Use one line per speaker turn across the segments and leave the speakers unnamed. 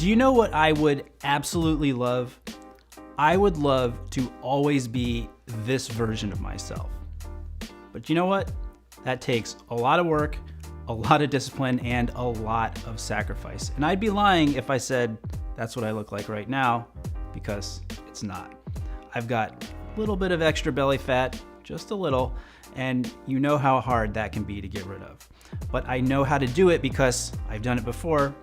Do you know what I would absolutely love? I would love to always be this version of myself. But you know what? That takes a lot of work, a lot of discipline, and a lot of sacrifice. And I'd be lying if I said that's what I look like right now, because it's not. I've got a little bit of extra belly fat, just a little, and you know how hard that can be to get rid of. But I know how to do it because I've done it before.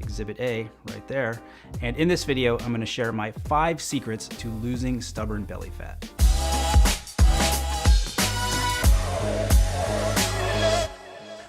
Exhibit A right there. And in this video, I'm going to share my 5 secrets to losing stubborn belly fat.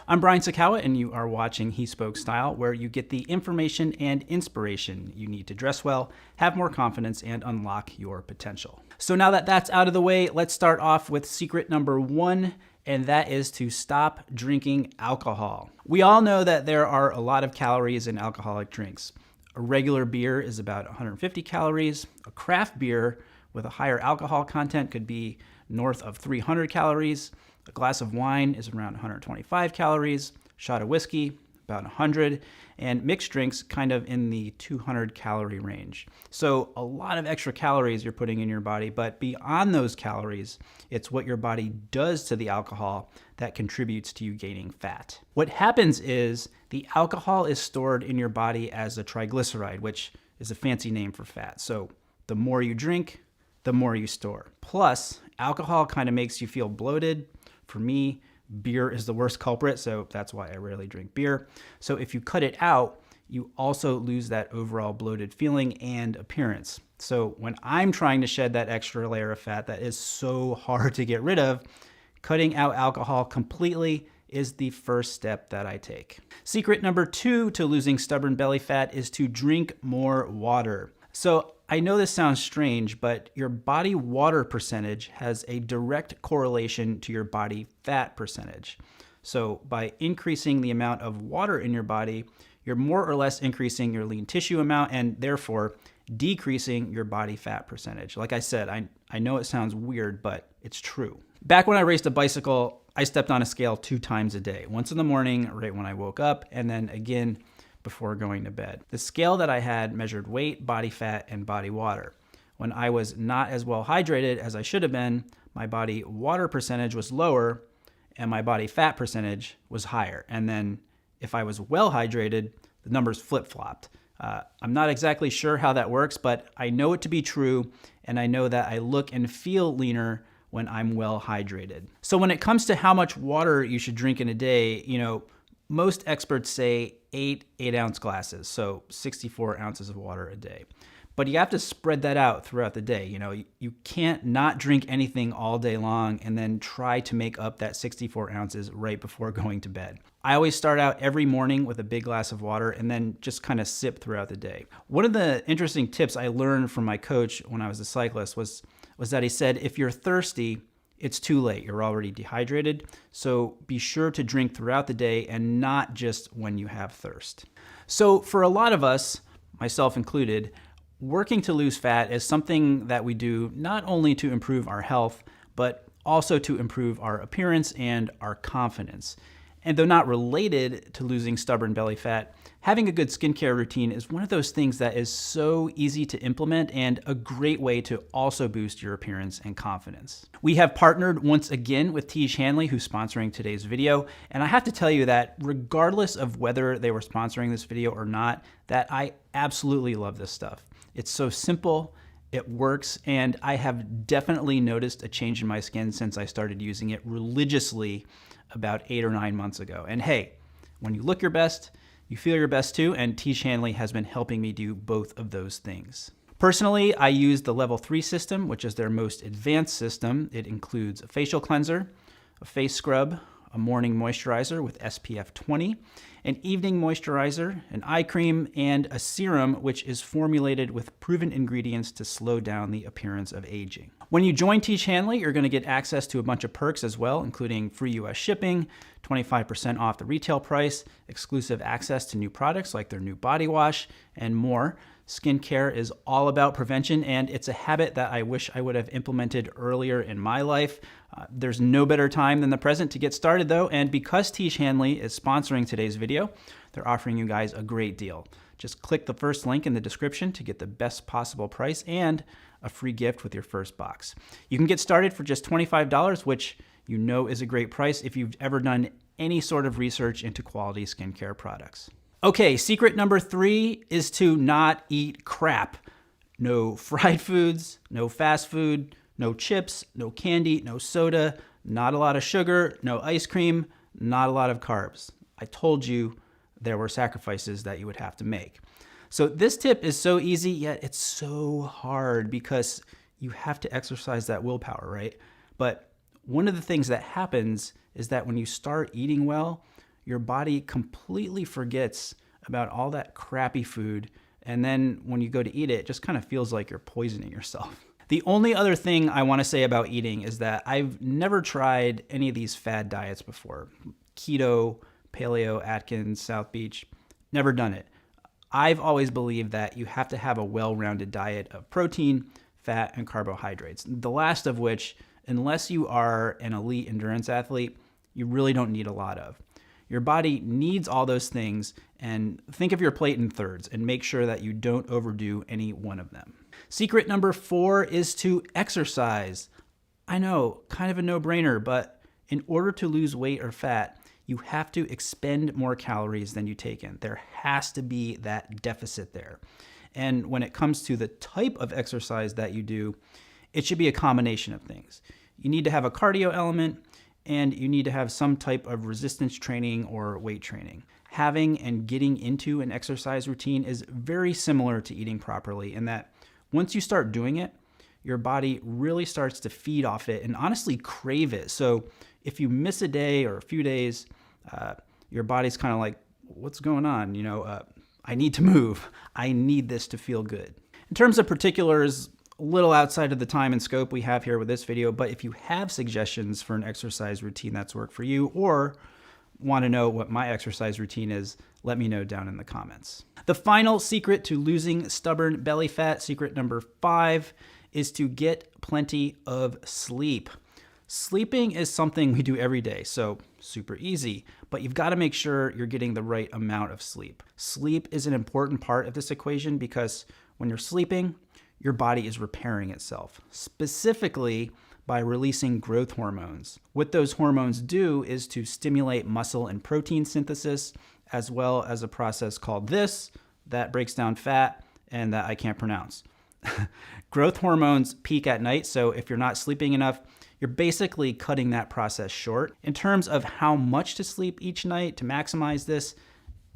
I'm Brian Sakawa, and you are watching He Spoke Style, where you get the information and inspiration you need to dress well, have more confidence, and unlock your potential. So now that that's out of the way, let's start off with secret number 1, and that is to stop drinking alcohol. We all know that there are a lot of calories in alcoholic drinks. A regular beer is about 150 calories. A craft beer with a higher alcohol content could be north of 300 calories. A glass of wine is around 125 calories, shot of whiskey, about 100, and mixed drinks kind of in the 200 calorie range. So a lot of extra calories you're putting in your body, but beyond those calories, it's what your body does to the alcohol that contributes to you gaining fat. What happens is the alcohol is stored in your body as a triglyceride, which is a fancy name for fat. So the more you drink, the more you store. Plus, alcohol kind of makes you feel bloated. For me, beer is the worst culprit, so that's why I rarely drink beer. So if you cut it out, you also lose that overall bloated feeling and appearance. So when I'm trying to shed that extra layer of fat that is so hard to get rid of, cutting out alcohol completely is the first step that I take. Secret number 2 to losing stubborn belly fat is to drink more water. So I know this sounds strange, but your body water percentage has a direct correlation to your body fat percentage. So by increasing the amount of water in your body, you're more or less increasing your lean tissue amount and therefore decreasing your body fat percentage. Like I said, I know it sounds weird, but it's true. Back when I raced a bicycle, I stepped on a scale 2 times a day. Once in the morning, right when I woke up, and then again before going to bed. The scale that I had measured weight, body fat, and body water. When I was not as well hydrated as I should have been, my body water percentage was lower and my body fat percentage was higher. And then if I was well hydrated, the numbers flip-flopped. I'm not exactly sure how that works, but I know it to be true, and I know that I look and feel leaner when I'm well hydrated. So when it comes to how much water you should drink in a day, most experts say 8 8-ounce glasses, so 64 ounces of water a day. But you have to spread that out throughout the day. You can't not drink anything all day long and then try to make up that 64 ounces right before going to bed. I always start out every morning with a big glass of water and then just kind of sip throughout the day. One of the interesting tips I learned from my coach when I was a cyclist was that he said, if you're thirsty, it's too late. You're already dehydrated. So be sure to drink throughout the day and not just when you have thirst. So for a lot of us, myself included, working to lose fat is something that we do not only to improve our health, but also to improve our appearance and our confidence. And though not related to losing stubborn belly fat, having a good skincare routine is one of those things that is so easy to implement and a great way to also boost your appearance and confidence. We have partnered once again with Tiege Hanley, who's sponsoring today's video. And I have to tell you that regardless of whether they were sponsoring this video or not, that I absolutely love this stuff. It's so simple, it works, and I have definitely noticed a change in my skin since I started using it religiously about 8 or 9 months ago. And hey, when you look your best, you feel your best too, and Tiege Hanley has been helping me do both of those things. Personally, I use the Level 3 system, which is their most advanced system. It includes a facial cleanser, a face scrub, a morning moisturizer with SPF 20, an evening moisturizer, an eye cream, and a serum which is formulated with proven ingredients to slow down the appearance of aging. When you join Tiege Hanley, you're going to get access to a bunch of perks as well, including free US shipping, 25% off the retail price, exclusive access to new products like their new body wash, and more. Skincare is all about prevention, and it's a habit that I wish I would have implemented earlier in my life. There's no better time than the present to get started though, and because Tiege Hanley is sponsoring today's video, they're offering you guys a great deal. Just click the first link in the description to get the best possible price and a free gift with your first box. You can get started for just $25, which you know is a great price if you've ever done any sort of research into quality skincare products. Okay, secret number 3 is to not eat crap. No fried foods, no fast food, no chips, no candy, no soda, not a lot of sugar, no ice cream, not a lot of carbs. I told you there were sacrifices that you would have to make. So this tip is so easy, yet it's so hard because you have to exercise that willpower, right? But one of the things that happens is that when you start eating well, your body completely forgets about all that crappy food. And then when you go to eat it, it just kind of feels like you're poisoning yourself. The only other thing I want to say about eating is that I've never tried any of these fad diets before. Keto, Paleo, Atkins, South Beach, never done it. I've always believed that you have to have a well-rounded diet of protein, fat, and carbohydrates. The last of which, unless you are an elite endurance athlete, you really don't need a lot of. Your body needs all those things, and think of your plate in thirds and make sure that you don't overdo any one of them. Secret number 4 is to exercise. I know, kind of a no-brainer, but in order to lose weight or fat, you have to expend more calories than you take in. There has to be that deficit there. And when it comes to the type of exercise that you do, it should be a combination of things. You need to have a cardio element, and you need to have some type of resistance training or weight training. Having and getting into an exercise routine is very similar to eating properly in that once you start doing it, your body really starts to feed off it and honestly crave it. So if you miss a day or a few days, your body's kind of like, what's going on? I need to move. I need this to feel good. In terms of particulars, a little outside of the time and scope we have here with this video, but if you have suggestions for an exercise routine that's worked for you or want to know what my exercise routine is, let me know down in the comments. The final secret to losing stubborn belly fat, secret number 5, is to get plenty of sleep. Sleeping is something we do every day, so super easy, but you've got to make sure you're getting the right amount of sleep. Sleep is an important part of this equation because when you're sleeping, your body is repairing itself, specifically by releasing growth hormones. What those hormones do is to stimulate muscle and protein synthesis, as well as a process called that breaks down fat and that I can't pronounce. Growth hormones peak at night, so if you're not sleeping enough, you're basically cutting that process short. In terms of how much to sleep each night to maximize this,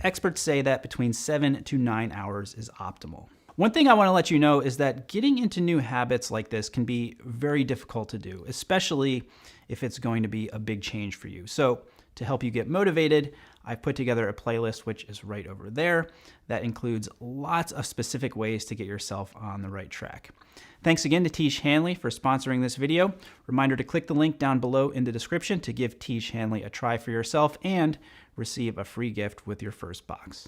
experts say that between 7 to 9 hours is optimal. One thing I want to let you know is that getting into new habits like this can be very difficult to do, especially if it's going to be a big change for you. So to help you get motivated, I've put together a playlist, which is right over there, that includes lots of specific ways to get yourself on the right track. Thanks again to Tiege Hanley for sponsoring this video. Reminder to click the link down below in the description to give Tiege Hanley a try for yourself and receive a free gift with your first box.